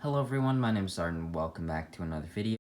Hello everyone, my name is Zard and welcome back to another video.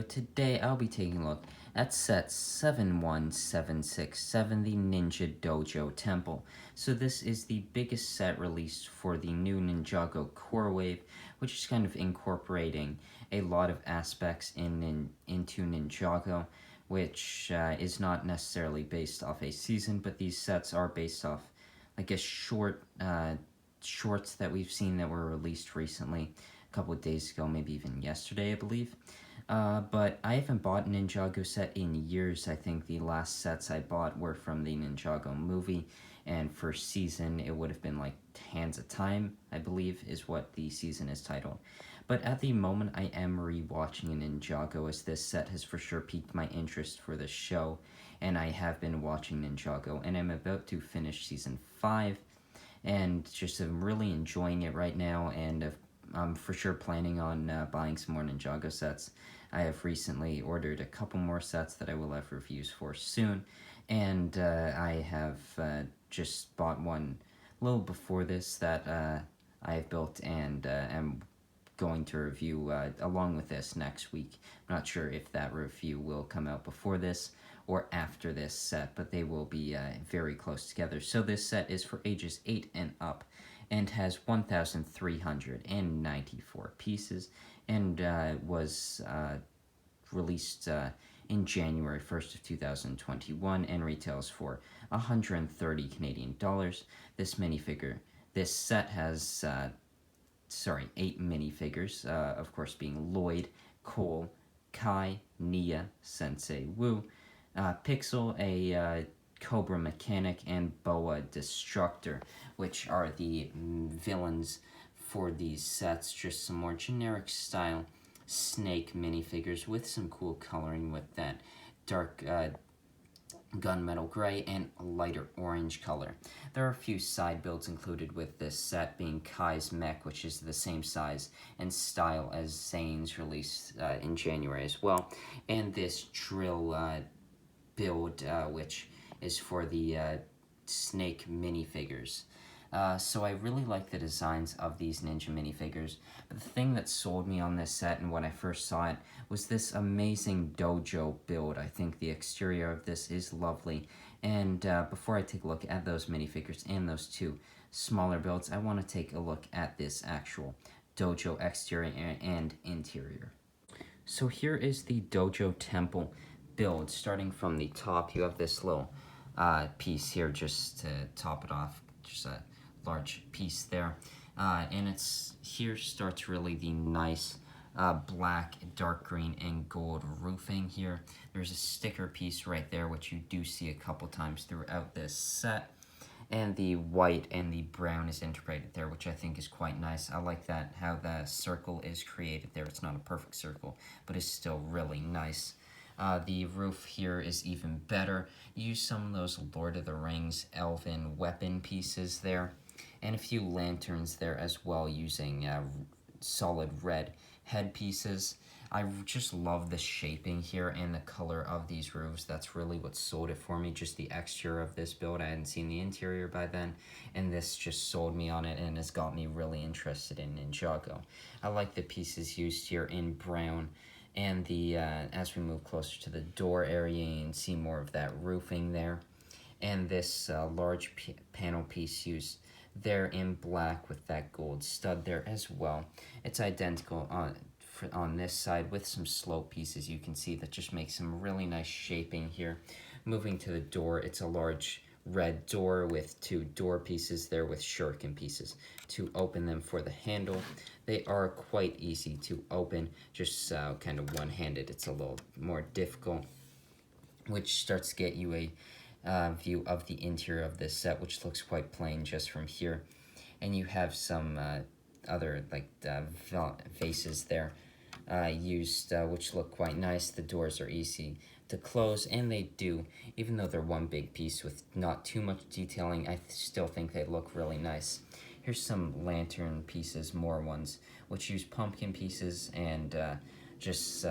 Today I'll be taking a look at set 71767, the Ninja Dojo Temple. So this is the biggest set released for the new Ninjago Core Wave, which is kind of incorporating a lot of aspects into Ninjago, which is not necessarily based off a season, but these sets are based off, I guess, shorts that we've seen that were released recently, a couple of days ago, maybe even yesterday, I believe. But I haven't bought a Ninjago set in years. I think the last sets I bought were from the Ninjago movie, and for season, it would have been like Hands of Time, I believe, is what the season is titled. But at the moment, I am rewatching a Ninjago, as this set has for sure piqued my interest for the show, and I have been watching Ninjago, and I'm about to finish season 5, and just am really enjoying it right now, and I'm for sure planning on buying some more Ninjago sets. I have recently ordered a couple more sets that I will have reviews for soon, and I have just bought one a little before this that I have built and am going to review along with this next week. I'm not sure if that review will come out before this or after this set, but they will be very close together. So this set is for ages 8 and up and has 1,394 pieces, and was released in January 1st of 2021 and retails for 130 Canadian dollars. This set has 8 minifigures, of course being Lloyd, Cole, Kai, Nia, Sensei Will, Pixel, a Cobra Mechanic, and Boa Destructor, which are the villains for these sets. Just some more generic style snake minifigures with some cool coloring with that dark gunmetal gray and a lighter orange color. There are a few side builds included with this set, being Kai's mech, which is the same size and style as Zane's release in January as well, and this drill build, which is for the snake minifigures. So I really like the designs of these ninja minifigures, but the thing that sold me on this set and when I first saw it was this amazing dojo build. I think the exterior of this is lovely, and before I take a look at those minifigures and those two smaller builds, I want to take a look at this actual dojo exterior and interior. So here is the dojo temple build. Starting from the top, you have this little piece here just to top it off, just a large piece there, and it's here starts really the nice black, dark green, and gold roofing here. There's a sticker piece right there, which you do see a couple times throughout this set, and the white and the brown is integrated there, which I think is quite nice. I like that, how the circle is created there. It's not a perfect circle, but it's still really nice. The roof here is even better. Use some of those Lord of the Rings elven weapon pieces there, and a few lanterns there as well, using solid red head pieces. I just love the shaping here and the color of these roofs. That's really what sold it for me, just the exterior of this build. I hadn't seen the interior by then, and this just sold me on it and has got me really interested in Ninjago. I like the pieces used here in brown, and the as we move closer to the door area, you can see more of that roofing there, and this large panel piece used there in black with that gold stud there as well. It's identical on this side with some slope pieces you can see that just makes some really nice shaping here. Moving to the door, it's a large red door with two door pieces there with shuriken pieces to open them for the handle. They are quite easy to open, just kind of one-handed. It's a little more difficult, which starts to get you a view of the interior of this set, which looks quite plain just from here. And you have some other vases there used, which look quite nice. The doors are easy to close, and they do, even though they're one big piece with not too much detailing, I still think they look really nice. Here's some lantern pieces, more ones, which use pumpkin pieces and just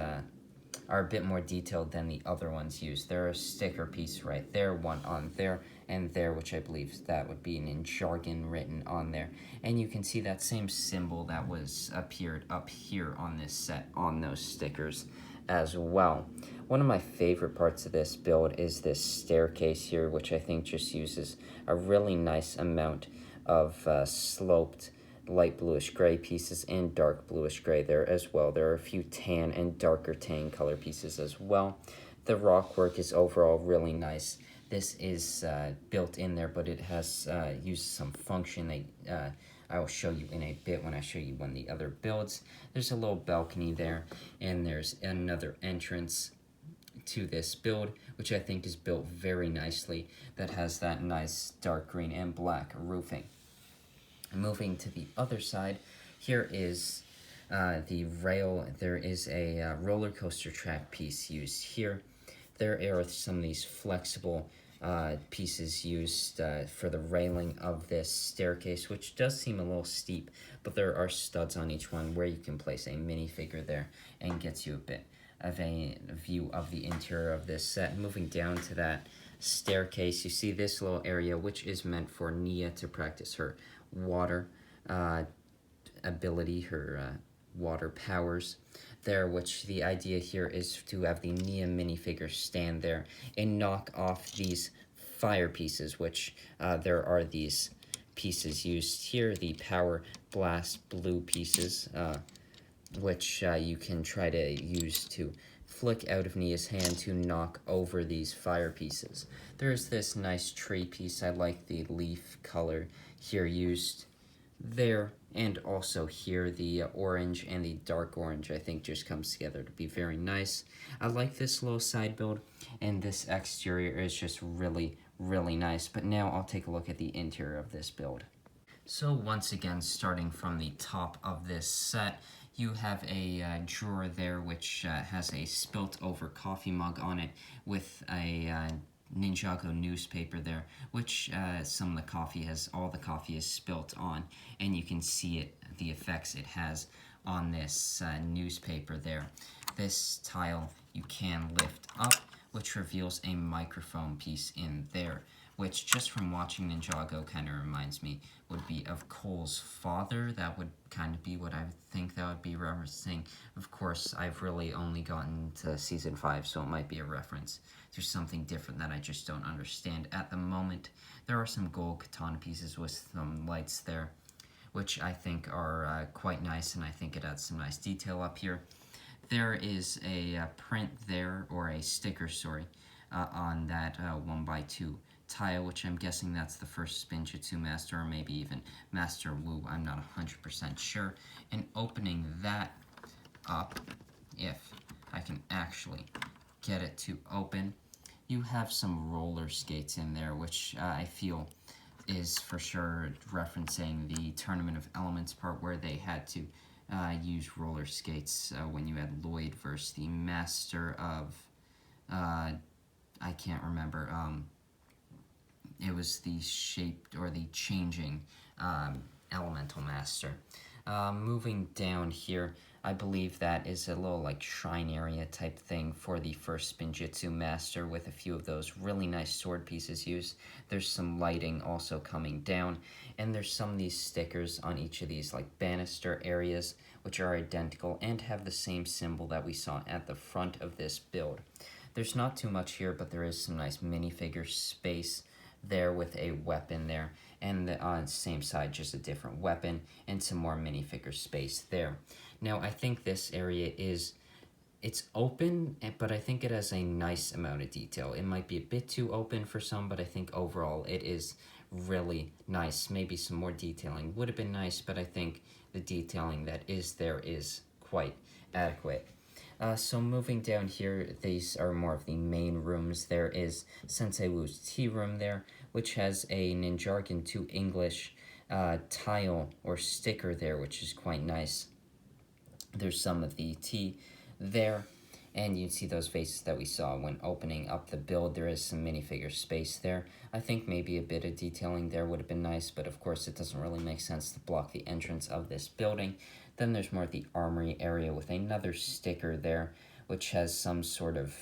are a bit more detailed than the other ones used. There's a sticker piece right there, one on there, and there, which I believe that would be in jargon written on there. And you can see that same symbol that was appeared up here on this set on those stickers as well. One of my favorite parts of this build is this staircase here, which I think just uses a really nice amount of sloped light bluish gray pieces and dark bluish gray there as well. There are a few tan and darker tan color pieces as well. The rock work is overall really nice. This is built in there, but it has used some function that I will show you in a bit when I show you one of the other builds. There's a little balcony there, and there's another entrance to this build, which I think is built very nicely, that has that nice dark green and black roofing. Moving to the other side, here is the rail. There is a roller coaster track piece used here. There are some of these flexible pieces used for the railing of this staircase, which does seem a little steep, but there are studs on each one where you can place a minifigure there and gets you a bit of a view of the interior of this set. Moving down to that staircase, you see this little area, which is meant for Nia to practice her water ability, her water powers there, which the idea here is to have the Nia minifigure stand there and knock off these fire pieces, which there are these pieces used here, the Power Blast blue pieces, which you can try to use to flick out of Nia's hand to knock over these fire pieces. There's this nice tree piece. I like the leaf color here used there, and also here the orange and the dark orange I think just comes together to be very nice. I like this little side build, and this exterior is just really nice. But now I'll take a look at the interior of this build. So once again, starting from the top of this set, you have a drawer there which has a spilt over coffee mug on it with a Ninjago newspaper there, which some of the coffee all the coffee is spilt on, and you can see it, the effects it has on this newspaper there. This tile you can lift up, which reveals a microphone piece in there, which just from watching Ninjago kind of reminds me would be of Cole's father. That would kind of be what I think that would be referencing. Of course, I've really only gotten to Season 5, so it might be a reference to something different that I just don't understand at the moment. There are some gold katana pieces with some lights there, which I think are quite nice, and I think it adds some nice detail up here. There is a print there, or a sticker, sorry, on that 1x2 tile, which I'm guessing that's the first Spinjitzu Master, or maybe even Master Wu, I'm not 100% sure. And opening that up, if I can actually get it to open, you have some roller skates in there, which I feel is for sure referencing the Tournament of Elements part, where they had to use roller skates when you had Lloyd versus the Master of, I can't remember, it was the shaped or the changing elemental master. Moving down here, I believe that is a little like shrine area type thing for the first Spinjitzu Master, with a few of those really nice sword pieces used. There's some lighting also coming down, and there's some of these stickers on each of these like banister areas, which are identical and have the same symbol that we saw at the front of this build. There's not too much here, but there is some nice minifigure space there with a weapon there, and on the same side just a different weapon and some more minifigure space there. Now I think this area it's open, but I think it has a nice amount of detail. It might be a bit too open for some, but I think overall it is really nice. Maybe some more detailing would have been nice, but I think the detailing that is there is quite adequate. So moving down here, these are more of the main rooms. There is Sensei Wu's tea room there, which has a Ninjago to English tile or sticker there, which is quite nice. There's some of the tea there, and you see those faces that we saw when opening up the build. There is some minifigure space there. I think maybe a bit of detailing there would have been nice, but of course it doesn't really make sense to block the entrance of this building. Then there's more of the Armory area with another sticker there, which has some sort of,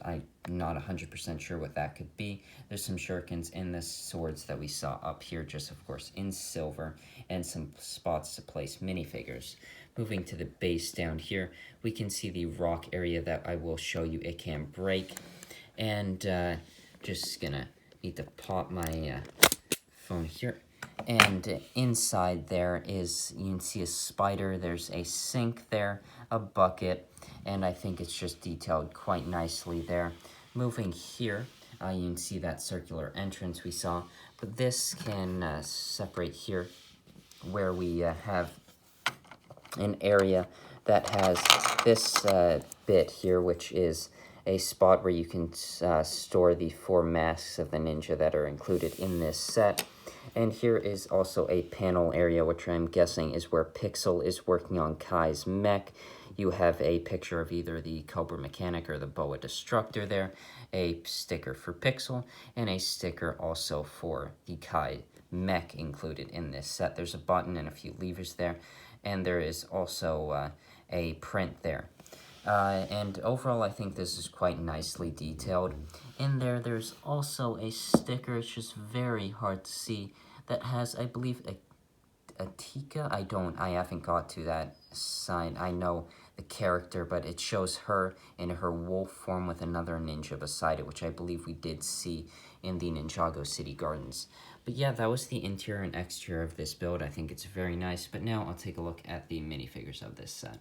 I'm not 100% sure what that could be. There's some shurikens in the swords that we saw up here, just of course in silver, and some spots to place minifigures. Moving to the base down here, we can see the rock area that I will show you it can break. And just gonna need to pop my phone here. And inside there is, you can see a spider, there's a sink there, a bucket, and I think it's just detailed quite nicely there. Moving here, you can see that circular entrance we saw, but this can separate here where we have an area that has this bit here, which is a spot where you can store the 4 masks of the ninja that are included in this set. And here is also a panel area, which I'm guessing is where Pixel is working on Kai's mech. You have a picture of either the Cobra Mechanic or the Boa Destructor there, a sticker for Pixel, and a sticker also for the Kai mech included in this set. There's a button and a few levers there, and there is also a print there. And overall, I think this is quite nicely detailed. In there, there's also a sticker, it's just very hard to see, that has, I believe, a Tika? I haven't got to that sign. I know the character, but it shows her in her wolf form with another ninja beside it, which I believe we did see in the Ninjago City Gardens. But yeah, that was the interior and exterior of this build. I think it's very nice, but now I'll take a look at the minifigures of this set.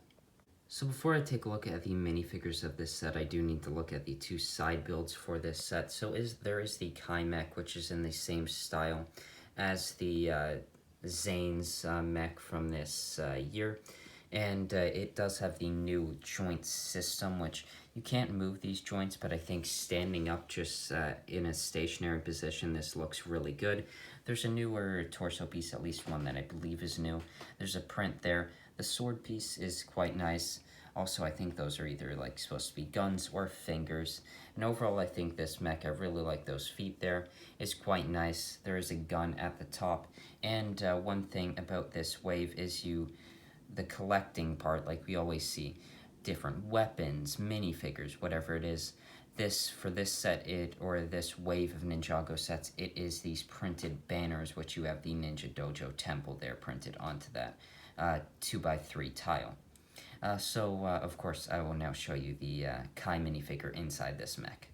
So before I take a look at the minifigures of this set, I do need to look at the 2 side builds for this set. So there is the Kaimek, which is in the same style as the Zane's mech from this year. And it does have the new joint system, which you can't move these joints, but I think standing up just in a stationary position, this looks really good. There's a newer torso piece, at least one that I believe is new. There's a print there. The sword piece is quite nice. Also, I think those are either like supposed to be guns or fingers. And overall, I think this mech, I really like those feet there. It's quite nice. There is a gun at the top. And one thing about this wave is the collecting part, like we always see, different weapons, minifigures, whatever it is. For this set, or this wave of Ninjago sets, it is these printed banners, which you have the Ninja Dojo temple there printed onto that 2x3 tile. Of course, I will now show you the Kai minifigure inside this mech.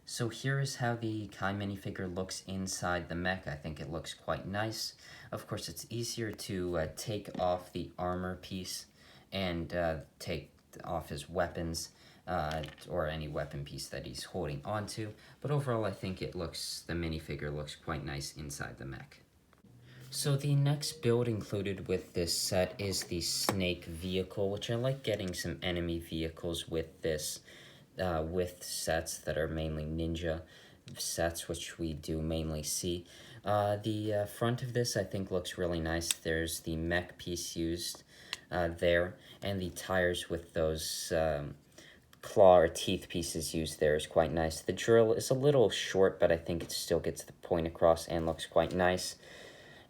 So here is how the Kai minifigure looks inside the mech. I think it looks quite nice. Of course, it's easier to take off the armor piece and take off his weapons, or any weapon piece that he's holding onto. But overall, I think the minifigure looks quite nice inside the mech. So the next build included with this set is the Snake vehicle, which I like getting some enemy vehicles with this, with sets that are mainly ninja sets, which we do mainly see. The front of this I think looks really nice. There's the mech piece used there, and the tires with those claw or teeth pieces used there is quite nice. The drill is a little short, but I think it still gets the point across and looks quite nice.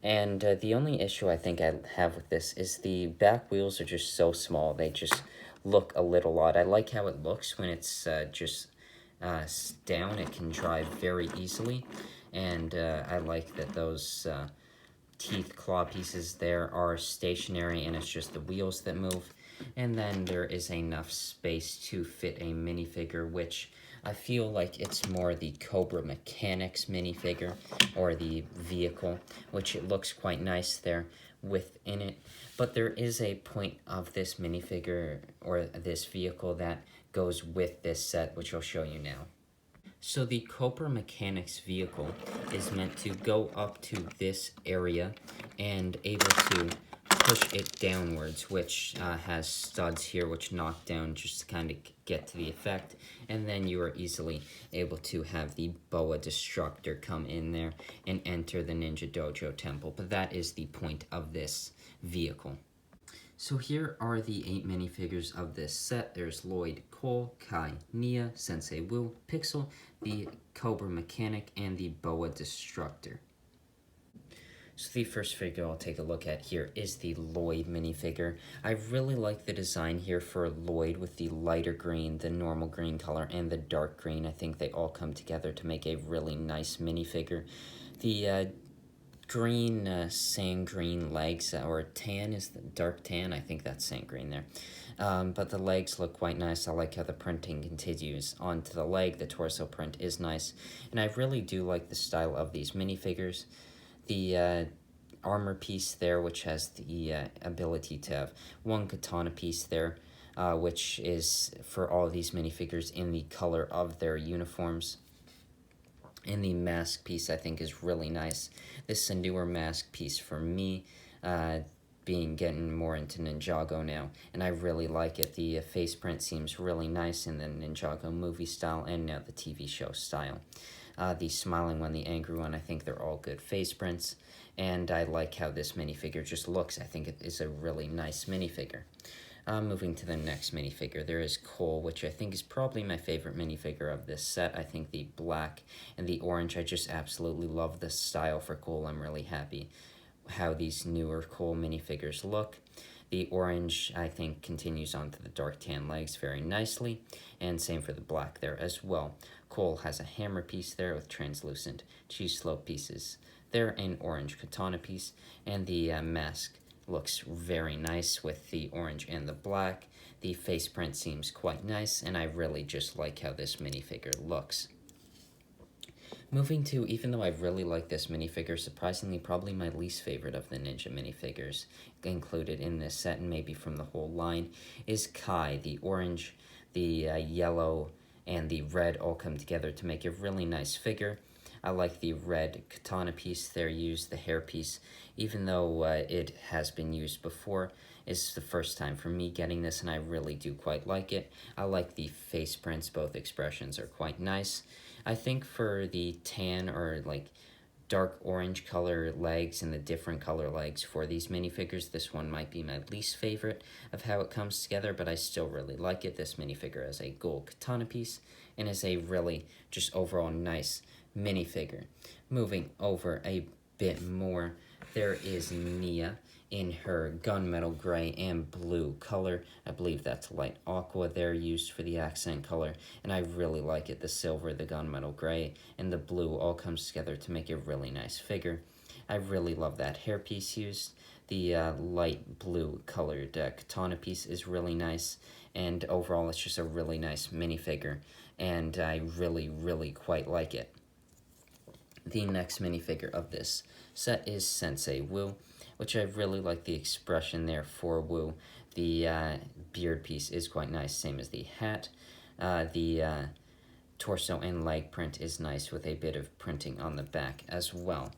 And the only issue I think I have with this is the back wheels are just so small. They just look a little odd. I like how it looks when it's just down. It can drive very easily. And I like that those teeth claw pieces there are stationary and it's just the wheels that move. And then there is enough space to fit a minifigure, which I feel like it's more the Cobra Mechanics minifigure, or the vehicle, which it looks quite nice there within it. But there is a point of this minifigure, or this vehicle, that goes with this set, which I'll show you now. So the Cobra Mechanics vehicle is meant to go up to this area and able to push it downwards, which has studs here which knock down just to kind of get to the effect, and then you are easily able to have the Boa Destructor come in there and enter the Ninja Dojo temple. But that is the point of this vehicle. So here are the 8 minifigures of this set. There's Lloyd, Cole, Kai, Nia, Sensei Will, Pixel, the Cobra Mechanic, and the Boa Destructor. So the first figure I'll take a look at here is the Lloyd minifigure. I really like the design here for Lloyd with the lighter green, the normal green color, and the dark green. I think they all come together to make a really nice minifigure. The green, sand green legs, or tan is the dark tan, I think that's sand green there. But the legs look quite nice. I like how the printing continues onto the leg. The torso print is nice, and I really do like the style of these minifigures. The armor piece there, which has the ability to have one katana piece there, which is for all of these minifigures in the color of their uniforms. And the mask piece, I think, is really nice. This is a newer mask piece for me, getting more into Ninjago now, and I really like it. The face print seems really nice in the Ninjago movie style and now the TV show style. The smiling one, the angry one, I think they're all good face prints, and I like how this minifigure just looks. I think it is a really nice minifigure. Moving to the next minifigure, there is Cole, which I think is probably my favorite minifigure of this set. I think the black and the orange, I just absolutely love the style for Cole. I'm really happy how these newer Cole minifigures look. The orange, I think, continues onto the dark tan legs very nicely, and same for the black there as well. Cole has a hammer piece there with translucent cheese slope pieces there, an orange katana piece, and the mask looks very nice with the orange and the black. The face print seems quite nice, and I really just like how this minifigure looks. Moving to, even though I really like this minifigure, surprisingly probably my least favorite of the Ninja minifigures included in this set, and maybe from the whole line, is Kai. The orange, the yellow, and the red all come together to make a really nice figure. I like the red katana piece there used, the hair piece, even though it has been used before. It's the first time for me getting this, and I really do quite like it. I like the face prints, both expressions are quite nice. I think for the tan or like dark orange color legs and the different color legs for these minifigures, this one might be my least favorite of how it comes together, but I still really like it. This minifigure has a gold katana piece and is a really just overall nice minifigure. Moving over a bit more, there is Nia in her gunmetal gray and blue color. I believe that's light aqua there used for the accent color, and I really like it. The silver, the gunmetal gray, and the blue all comes together to make a really nice figure. I really love that hairpiece used. The light blue colored katana piece is really nice, and overall it's just a really nice minifigure, and I really quite like it. The next minifigure of this set is Sensei Will, which I really like the expression there for Wu. The beard piece is quite nice, same as the hat. The torso and leg print is nice with a bit of printing on the back as well.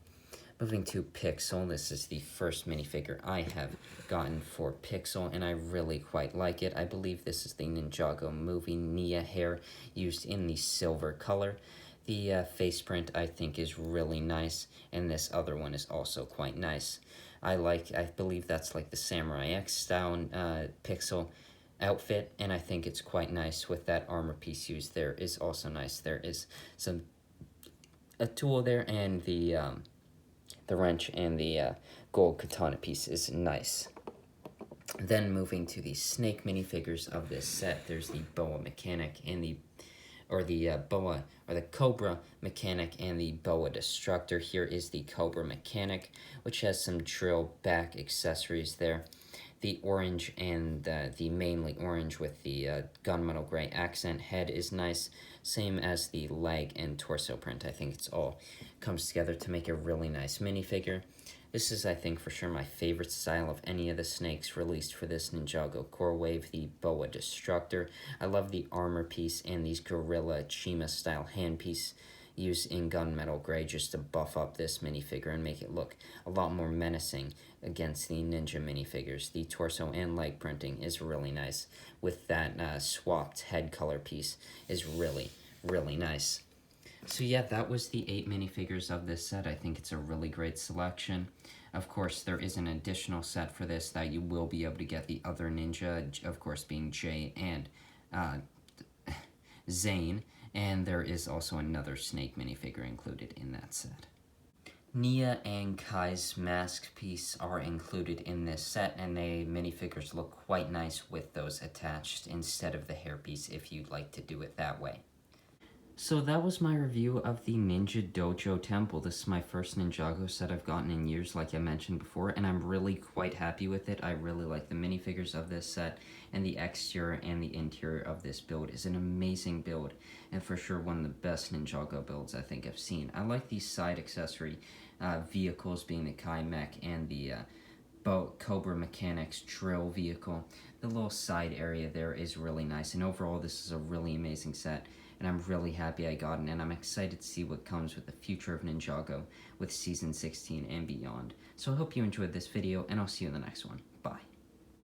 Moving to Pixel, this is the first minifigure I have gotten for Pixel, and I really quite like it. I believe this is the Ninjago movie Nia hair used in the silver color. The face print I think is really nice, and this other one is also quite nice. I believe that's like the Samurai X style Pixel outfit, and I think it's quite nice with that armor piece used there is also nice. There is a tool there, and the wrench and the gold katana piece is nice. Then moving to the snake minifigures of this set, there's the boa mechanic and the boa, or the cobra mechanic and the boa destructor. Here is the cobra mechanic, which has some drill back accessories there. The orange and the mainly orange with the gunmetal gray accent head is nice, same as the leg and torso print. I think it's all comes together to make a really nice minifigure. This is, I think, for sure my favorite style of any of the snakes released for this Ninjago Core Wave, the Boa Destructor. I love the armor piece and these Gorilla Chima style handpiece used in gunmetal gray just to buff up this minifigure and make it look a lot more menacing against the Ninja minifigures. The torso and leg printing is really nice with that swapped head color piece is really nice. So yeah, that was the 8 minifigures of this set. I think it's a really great selection. Of course, there is an additional set for this that you will be able to get the other Ninja, of course being Jay and Zane, and there is also another Snake minifigure included in that set. Nia and Kai's mask piece are included in this set, and the minifigures look quite nice with those attached instead of the hairpiece if you'd like to do it that way. So that was my review of the Ninja Dojo Temple. This is my first Ninjago set I've gotten in years, like I mentioned before, and I'm really quite happy with it. I really like the minifigures of this set, and the exterior and the interior of this build is an amazing build, and for sure one of the best Ninjago builds I think I've seen. I like these side accessory vehicles, being the Kaimek and the Cobra Mechanics drill vehicle. The little side area there is really nice, and overall this is a really amazing set, and I'm really happy I got it, and I'm excited to see what comes with the future of Ninjago with Season 16 and beyond. So I hope you enjoyed this video, and I'll see you in the next one. Bye.